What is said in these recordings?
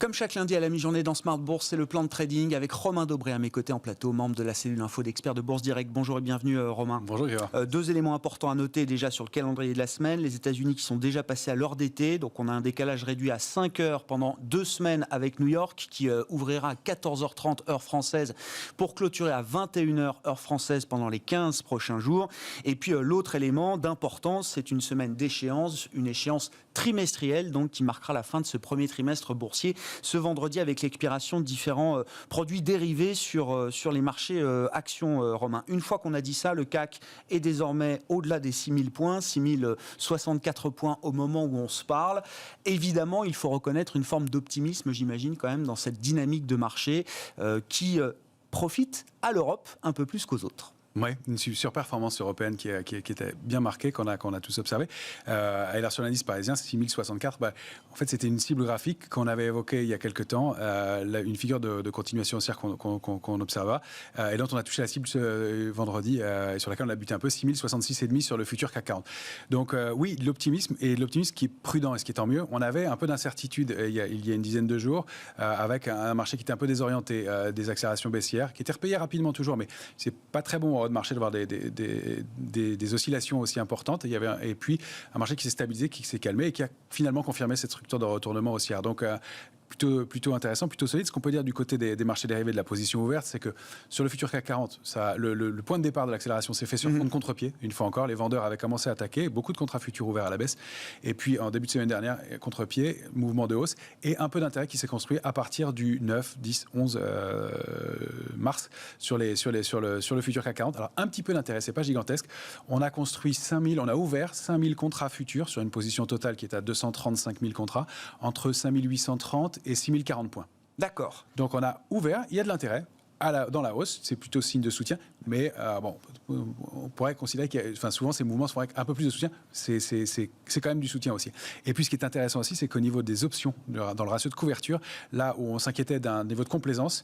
Comme chaque lundi à la mi-journée dans Smart Bourse, c'est le plan de trading avec Romain Dobré à mes côtés en plateau, membre de la cellule info d'experts de Bourse Direct. Bonjour et bienvenue Romain. Bonjour Grégoire. Deux éléments importants à noter déjà sur le calendrier de la semaine. Les États-Unis qui sont déjà passés à l'heure d'été, donc on a un décalage réduit à 5 heures pendant 2 semaines avec New York qui ouvrira à 14h30 heure française pour clôturer à 21h heure française pendant les 15 prochains jours. Et puis l'autre élément d'importance, c'est une semaine d'échéance, une échéance trimestrielle donc qui marquera la fin de ce premier trimestre boursier ce vendredi avec l'expiration de différents produits dérivés sur les marchés actions romains. Une fois qu'on a dit ça, le CAC est désormais au-delà des 6000 points, 6064 points au moment où on se parle. Évidemment, il faut reconnaître une forme d'optimisme, j'imagine, quand même, dans cette dynamique de marché qui profite à l'Europe un peu plus qu'aux autres. Oui, une surperformance européenne qui était bien marquée, qu'on a tous observé. Alors sur l'indice parisien, 6064, en fait, c'était une cible graphique qu'on avait évoquée il y a quelques temps, une figure de continuation haussière qu'on observa, et dont on a touché la cible ce vendredi, sur laquelle on a buté un peu, 6066,5 sur le futur CAC 40. Donc oui, l'optimisme qui est prudent et ce qui est tant mieux. On avait un peu d'incertitude il y a une dizaine de jours, avec un marché qui était un peu désorienté, des accélérations baissières, qui étaient repayées rapidement toujours, mais c'est pas très bon de marché de voir des oscillations aussi importantes. Et puis un marché qui s'est stabilisé, qui s'est calmé et qui a finalement confirmé cette structure de retournement haussière. Donc plutôt intéressant, plutôt solide. Ce qu'on peut dire du côté des marchés dérivés de la position ouverte, c'est que sur le futur CAC 40, le point de départ de l'accélération s'est fait sur fond de contre-pied. Une fois encore, les vendeurs avaient commencé à attaquer, beaucoup de contrats futurs ouverts à la baisse. Et puis en début de semaine dernière, contre-pied, mouvement de hausse et un peu d'intérêt qui s'est construit à partir du 9, 10, 11 mars sur le futur CAC 40. Alors un petit peu d'intérêt, c'est pas gigantesque. On a ouvert 5000 contrats futurs sur une position totale qui est à 235 000 contrats, entre 5830 et 6040 points. D'accord. Donc on a ouvert, il y a de l'intérêt dans la hausse, c'est plutôt signe de soutien, mais on pourrait considérer souvent ces mouvements se font avec un peu plus de soutien, c'est quand même du soutien aussi. Et puis ce qui est intéressant aussi, c'est qu'au niveau des options, dans le ratio de couverture, là où on s'inquiétait d'un niveau de complaisance,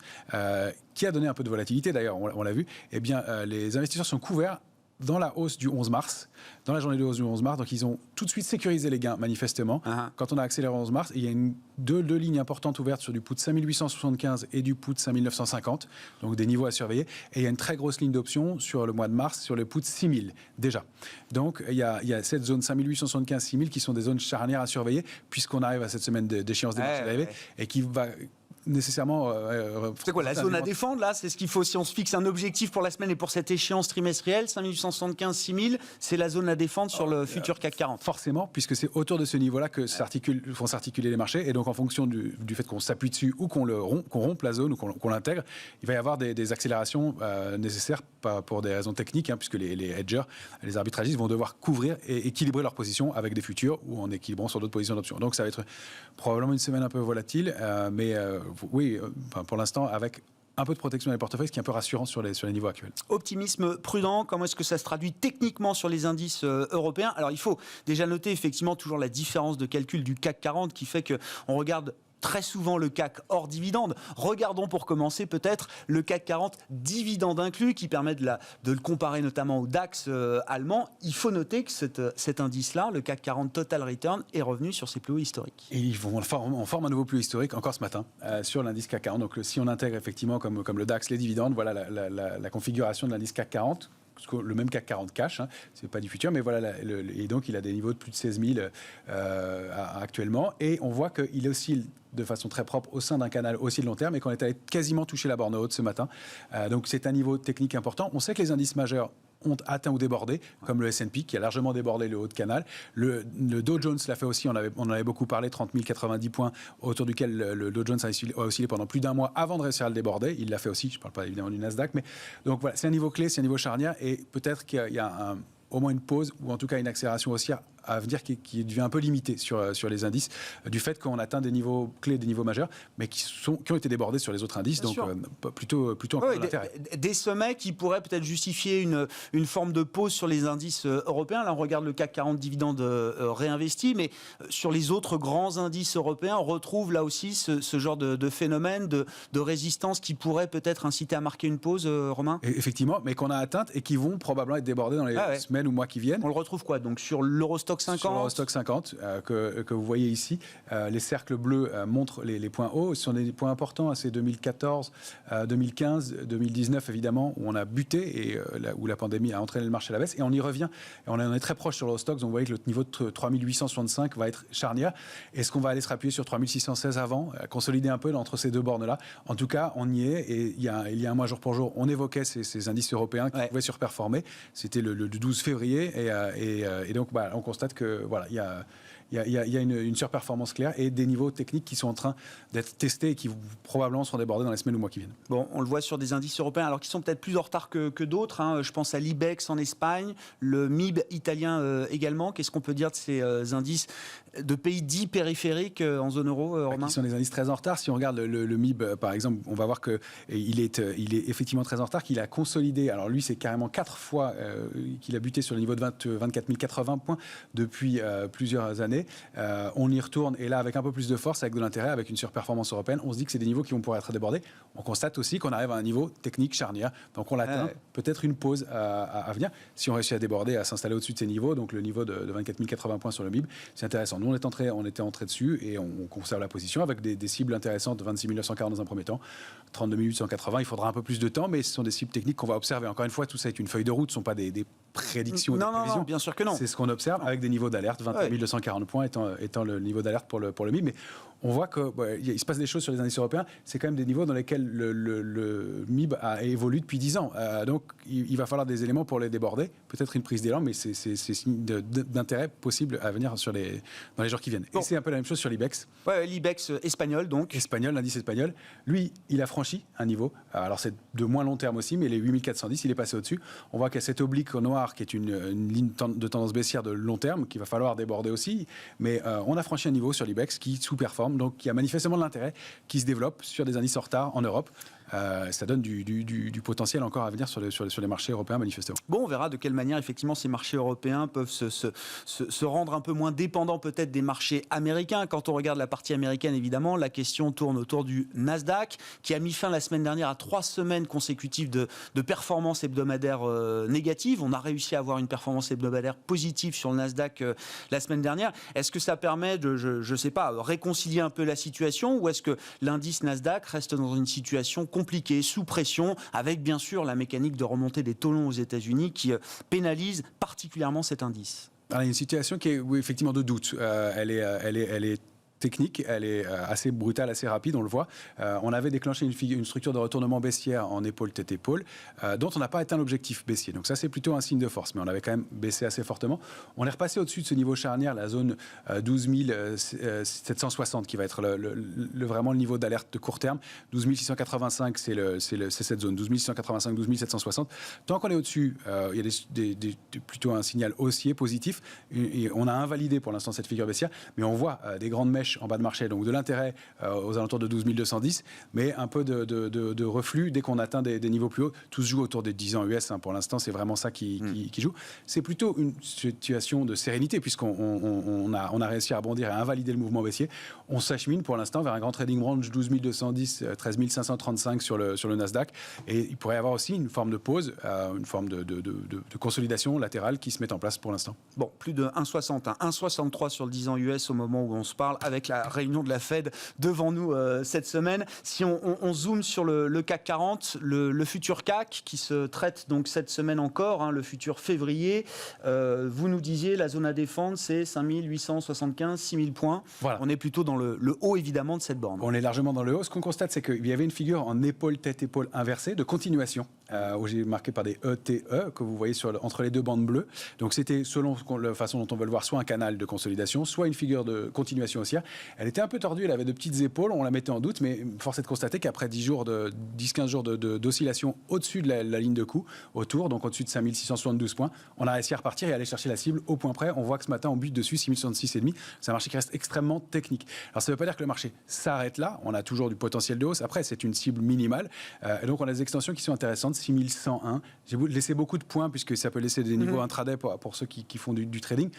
qui a donné un peu de volatilité d'ailleurs, on l'a vu, eh bien les investisseurs sont couverts dans la hausse du 11 mars, dans la journée de hausse du 11 mars, donc ils ont tout de suite sécurisé les gains, manifestement. Quand on a accéléré le 11 mars, il y a deux lignes importantes ouvertes sur du put 5875 et du put 5950, donc des niveaux à surveiller. Et il y a une très grosse ligne d'options sur le mois de mars, sur le put 6000, déjà. Donc il y a cette zone 5875-6000 qui sont des zones charnières à surveiller, puisqu'on arrive à cette semaine d'échéance des marchés dérivés, et qui va nécessairement... c'est quoi la zone à défendre là? C'est ce qu'il faut, si on se fixe un objectif pour la semaine et pour cette échéance trimestrielle, 5875-6000, c'est la zone à défendre sur le futur CAC 40. Forcément, puisque c'est autour de ce niveau-là que vont s'articuler les marchés, et donc en fonction du fait qu'on s'appuie dessus ou qu'on rompe la zone ou qu'on l'intègre, il va y avoir des accélérations nécessaires, pas pour des raisons techniques, puisque les hedgers, les arbitragistes vont devoir couvrir et équilibrer leur position avec des futurs ou en équilibrant sur d'autres positions d'options. Donc ça va être probablement une semaine un peu volatile, mais oui, pour l'instant, avec un peu de protection des portefeuilles, ce qui est un peu rassurant sur les niveaux actuels. Optimisme prudent, comment est-ce que ça se traduit techniquement sur les indices européens? Alors il faut déjà noter effectivement toujours la différence de calcul du CAC 40 qui fait qu'on regarde très souvent le CAC hors dividende. Regardons pour commencer peut-être le CAC 40 dividende inclus qui permet de le comparer notamment au DAX allemand. Il faut noter que cet indice-là, le CAC 40 Total Return, est revenu sur ses plus hauts historiques. Et on forme un nouveau plus haut historique encore ce matin sur l'indice CAC 40. Donc si on intègre effectivement comme le DAX les dividendes, voilà la configuration de l'indice CAC 40. Le même CAC 40 cash, c'est pas du futur, mais voilà, et donc il a des niveaux de plus de 16 000 actuellement, et on voit qu'il oscille de façon très propre au sein d'un canal aussi de long terme, et qu'on est allé quasiment toucher la borne haute ce matin. Donc c'est un niveau technique important. On sait que les indices majeurs ont atteint ou débordé, comme le S&P qui a largement débordé le haut de canal. Le Dow Jones l'a fait aussi, on en avait beaucoup parlé, 30 090 points autour duquel le Dow Jones a oscillé pendant plus d'un mois avant de réussir à le déborder. Il l'a fait aussi, je ne parle pas évidemment du Nasdaq, mais donc voilà, c'est un niveau clé, c'est un niveau charnière, et peut-être qu'il y a au moins une pause, ou en tout cas une accélération haussière à venir qui devient un peu limitée sur les indices, du fait qu'on atteint des niveaux clés, des niveaux majeurs, mais qui ont été débordés sur les autres indices, bien donc plutôt encore d'intérêt. Des sommets qui pourraient peut-être justifier une forme de pause sur les indices européens. Là, on regarde le CAC 40 dividende réinvesti, mais sur les autres grands indices européens, on retrouve là aussi ce genre de phénomène de résistance qui pourrait peut-être inciter à marquer une pause, Romain? Effectivement, mais qu'on a atteinte et qui vont probablement être débordés dans les semaines ou mois qui viennent. On le retrouve quoi? Donc sur l'Eurostoxx l'Eurostock 50. Sur l'Eurostock 50, que vous voyez ici, les cercles bleus montrent les points hauts. Ce sont des points importants, c'est 2014, 2015, 2019 évidemment, où on a buté et où la pandémie a entraîné le marché à la baisse. Et on y revient. Et on est très proche sur l'Eurostock, donc vous voyez que le niveau de 3865 va être charnière. Est-ce qu'on va aller se rappuyer sur 3616 avant, consolider un peu entre ces deux bornes-là? En tout cas, on y est. Et il y a un mois jour pour jour, on évoquait ces indices européens qui pouvaient surperformer. C'était le 12 février. Et donc, on constate que voilà, il y a une surperformance claire et des niveaux techniques qui sont en train d'être testés et qui probablement seront débordés dans les semaines ou mois qui viennent. Bon, on le voit sur des indices européens, alors qui sont peut-être plus en retard que d'autres. Hein. Je pense à l'IBEX en Espagne, le MIB italien également. Qu'est-ce qu'on peut dire de ces indices de pays dits périphériques en zone euro, Romain? Qui sont des indices très en retard. Si on regarde le MIB, par exemple, on va voir qu'il est effectivement très en retard, qu'il a consolidé. Alors lui, c'est carrément 4 fois qu'il a buté sur le niveau de 24 080 points depuis plusieurs années. On y retourne, et là, avec un peu plus de force, avec de l'intérêt, avec une surperformance européenne, on se dit que c'est des niveaux qui vont pouvoir être débordés. On constate aussi qu'on arrive à un niveau technique charnière. Donc on l'atteint, peut-être une pause à venir. Si on réussit à déborder, à s'installer au-dessus de ces niveaux, donc le niveau de 24 080 points sur le MIB, c'est intéressant. Nous, on était entré dessus et on conserve la position avec des cibles intéressantes, 26 940 dans un premier temps, 32 880. Il faudra un peu plus de temps, mais ce sont des cibles techniques qu'on va observer. Encore une fois, tout ça est une feuille de route, ce ne sont pas des prédictions ou des prévisions. Non, bien sûr que non. C'est ce qu'on observe avec des niveaux d'alerte, 28 240 points étant le niveau d'alerte pour le MIB. Mais on voit qu'il se passe des choses sur les indices européens. C'est quand même des niveaux dans lesquels le MIB a évolué depuis 10 ans. Donc, il va falloir des éléments pour les déborder. Peut-être une prise d'élan, mais c'est signe d'intérêt possible à venir dans les jours qui viennent. Bon. Et c'est un peu la même chose sur l'IBEX. Ouais, l'IBEX espagnol, donc. Espagnol, l'indice espagnol. Lui, il a franchi un niveau. Alors, c'est de moins long terme aussi, mais les 8410, il est passé au-dessus. On voit qu'il y a cette oblique au noir qui est une ligne de tendance baissière de long terme qu'il va falloir déborder aussi. Mais on a franchi un niveau sur l'IBEX qui sous-performe. Donc, il y a manifestement de l'intérêt qui se développe sur des indices en retard en Europe. Ça donne du potentiel encore à venir sur les marchés européens, manifestement. Bon, on verra de quelle manière, effectivement, ces marchés européens peuvent se rendre un peu moins dépendants peut-être des marchés américains. Quand on regarde la partie américaine, évidemment, la question tourne autour du Nasdaq, qui a mis fin la semaine dernière à 3 semaines consécutives de performances hebdomadaires négatives. On a réussi à avoir une performance hebdomadaire positive sur le Nasdaq la semaine dernière. Est-ce que ça permet de, je sais pas, réconcilier un peu la situation, ou est-ce que l'indice Nasdaq reste dans une situation compliqué, sous pression, avec bien sûr la mécanique de remontée des taux longs aux États-Unis qui pénalise particulièrement cet indice? Alors, il y a une situation qui est effectivement de doute. Elle est technique, elle est assez brutale, assez rapide, on le voit. On avait déclenché une structure de retournement baissière en épaule tête épaule, dont on n'a pas atteint l'objectif baissier. Donc ça, c'est plutôt un signe de force, mais on avait quand même baissé assez fortement. On est repassé au-dessus de ce niveau charnière, la zone 12 760, qui va être vraiment le niveau d'alerte de court terme. 12 685, c'est cette zone, 12 685, 12 760. Tant qu'on est au-dessus, il y a plutôt un signal haussier positif. Et on a invalidé pour l'instant cette figure baissière, mais on voit des grandes mèches en bas de marché, donc de l'intérêt aux alentours de 12 210, mais un peu de reflux dès qu'on atteint des niveaux plus hauts. Tout se joue autour des 10 ans US, hein. Pour l'instant, c'est vraiment ça qui joue. C'est plutôt une situation de sérénité, puisqu'on a réussi à rebondir et à invalider le mouvement baissier. On s'achemine pour l'instant vers un grand trading range 12 210, 13 535 sur le Nasdaq, et il pourrait y avoir aussi une forme de pause, une forme de consolidation latérale qui se met en place pour l'instant. Bon, plus de 1,60, 1,63 sur le 10 ans US au moment où on se parle, avec la réunion de la Fed devant nous cette semaine. Si on zoome sur le CAC 40, le futur CAC qui se traite donc cette semaine encore, hein, le futur février, vous nous disiez la zone à défendre, c'est 5 875, 6 000 points. Voilà. On est plutôt dans le haut évidemment de cette borne. On est largement dans le haut. Ce qu'on constate, c'est qu'il y avait une figure en épaule, tête, épaule inversée de continuation, où j'ai marqué par des ETE que vous voyez entre les deux bandes bleues. Donc c'était selon la façon dont on veut le voir, soit un canal de consolidation, soit une figure de continuation haussière. Elle était un peu tordue, elle avait de petites épaules, on la mettait en doute, mais force est de constater qu'après 10-15 jours d'oscillation au-dessus de la ligne de coup, autour, donc au-dessus de 5 672 points, on a réussi à repartir et aller chercher la cible au point près. On voit que ce matin, on bute dessus, 6 066,5. C'est un marché qui reste extrêmement technique. Alors ça ne veut pas dire que le marché s'arrête là, on a toujours du potentiel de hausse. Après, c'est une cible minimale. Et donc on a des extensions qui sont intéressantes, 6 101. J'ai laissé beaucoup de points, puisque ça peut laisser des niveaux intraday pour ceux qui font du trading.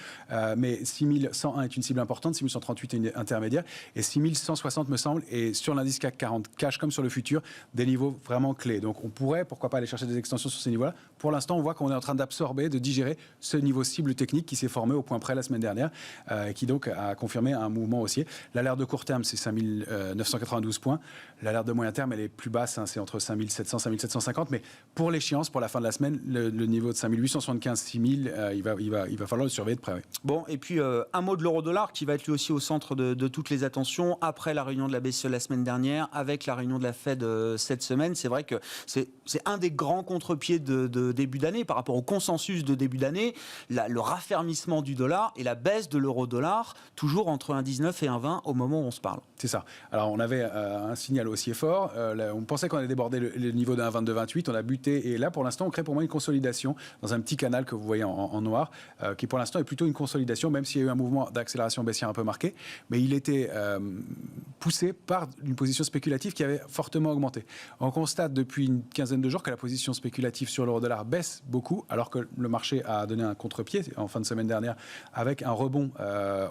Mais 6 101 est une cible importante, 6 138 est intermédiaire. Et 6160 me semble, et sur l'indice CAC 40 cash comme sur le futur, des niveaux vraiment clés. Donc on pourrait, pourquoi pas, aller chercher des extensions sur ces niveaux-là. Pour l'instant, on voit qu'on est en train d'absorber, de digérer ce niveau cible technique qui s'est formé au point près la semaine dernière, et qui donc a confirmé un mouvement haussier. L'alerte de court terme, c'est 5992 points. L'alerte de moyen terme, elle est plus basse, hein, c'est entre 5700 et 5750. Mais pour l'échéance, pour la fin de la semaine, le niveau de 5875, 6000, il va falloir le surveiller de près. Oui. Bon, et puis un mot de l'euro-dollar qui va être lui aussi au centre de toutes les attentions après la réunion de la BCE la semaine dernière, avec la réunion de la Fed cette semaine. C'est vrai que c'est un des grands contre-pieds de début d'année par rapport au consensus de début d'année, le raffermissement du dollar et la baisse de l'euro-dollar, toujours entre 1,19 et 1,20 au moment où on se parle. C'est ça. Alors on avait un signal haussier fort, on pensait qu'on allait déborder le niveau de 1,2228, on a buté, et là pour l'instant on crée pour moi une consolidation dans un petit canal que vous voyez en noir, qui pour l'instant est plutôt une consolidation, même s'il y a eu un mouvement d'accélération baissière un peu marqué, mais il était poussé par une position spéculative qui avait fortement augmenté. On constate depuis une quinzaine de jours que la position spéculative sur l'euro-dollar baisse beaucoup, alors que le marché a donné un contre-pied en fin de semaine dernière avec un rebond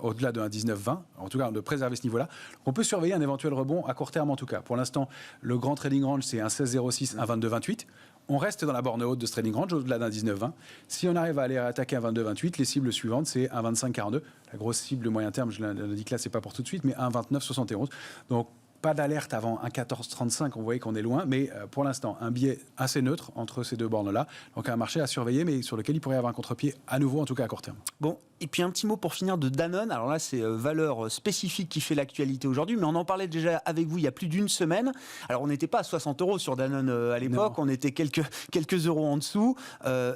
au-delà de 1,1920, en tout cas de préserver ce niveau-là. On peut surveiller un éventuel rebond à court terme en tout cas. Pour l'instant, le grand trading range, c'est 1,1606, 1,2228. On reste dans la borne haute de ce trading range, au-delà d'un 19,20. Si on arrive à aller attaquer un 22,28, les cibles suivantes, c'est un 25,42. La grosse cible de moyen terme, je l'indique là, c'est pas pour tout de suite, mais un 29,71. Donc, pas d'alerte avant un 14,35, on voyait qu'on est loin, mais pour l'instant, un biais assez neutre entre ces deux bornes-là. Donc un marché à surveiller, mais sur lequel il pourrait y avoir un contre-pied à nouveau, en tout cas à court terme. Bon, et puis un petit mot pour finir de Danone. Alors là, c'est valeur spécifique qui fait l'actualité aujourd'hui, mais on en parlait déjà avec vous il y a plus d'une semaine. Alors on n'était pas à 60 € sur Danone à l'époque, on était quelques euros en dessous,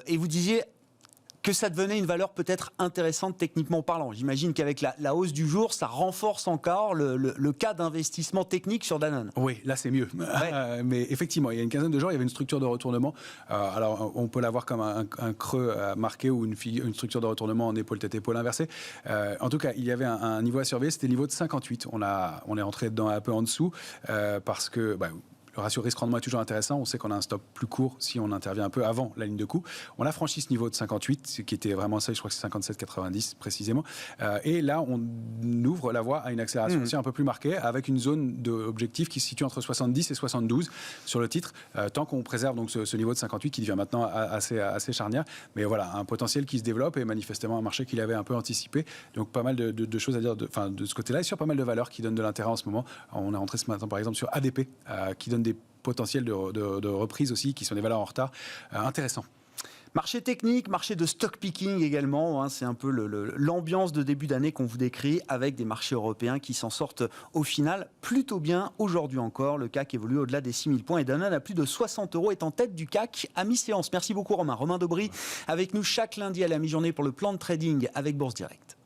et vous disiez que ça devenait une valeur peut-être intéressante techniquement parlant. J'imagine qu'avec la hausse du jour, ça renforce encore le cas d'investissement technique sur Danone. Oui, là c'est mieux. Ouais. Mais effectivement, il y a une quinzaine de jours, il y avait une structure de retournement. Alors on peut l'avoir comme un creux marqué ou une structure de retournement en épaule tête épaule inversée. En tout cas, il y avait un niveau à surveiller, c'était le niveau de 58. On est rentré dedans un peu en dessous parce que... le ratio risque-rendement est toujours intéressant. On sait qu'on a un stop plus court si on intervient un peu avant la ligne de coup. On a franchi ce niveau de 58, ce qui était vraiment ça, je crois que c'est 57,90 précisément. Et là, on ouvre la voie à une accélération aussi un peu plus marquée, avec une zone d'objectif qui se situe entre 70 et 72 sur le titre, tant qu'on préserve donc ce niveau de 58 qui devient maintenant assez charnière. Mais voilà, un potentiel qui se développe et manifestement un marché qu'il avait un peu anticipé. Donc pas mal de choses à dire de ce côté-là et sur pas mal de valeurs qui donnent de l'intérêt en ce moment. On est rentré ce matin par exemple sur ADP, qui donne des potentiels de reprise aussi, qui sont des valeurs en retard intéressants. Marché technique, marché de stock picking également, hein, c'est un peu l'ambiance de début d'année qu'on vous décrit, avec des marchés européens qui s'en sortent au final plutôt bien. Aujourd'hui encore, le CAC évolue au-delà des 6000 points et Danone à plus de 60 € est en tête du CAC à mi-séance. Merci beaucoup Romain. Romain Daubry avec nous chaque lundi à la mi-journée pour le plan de trading avec Bourse Direct.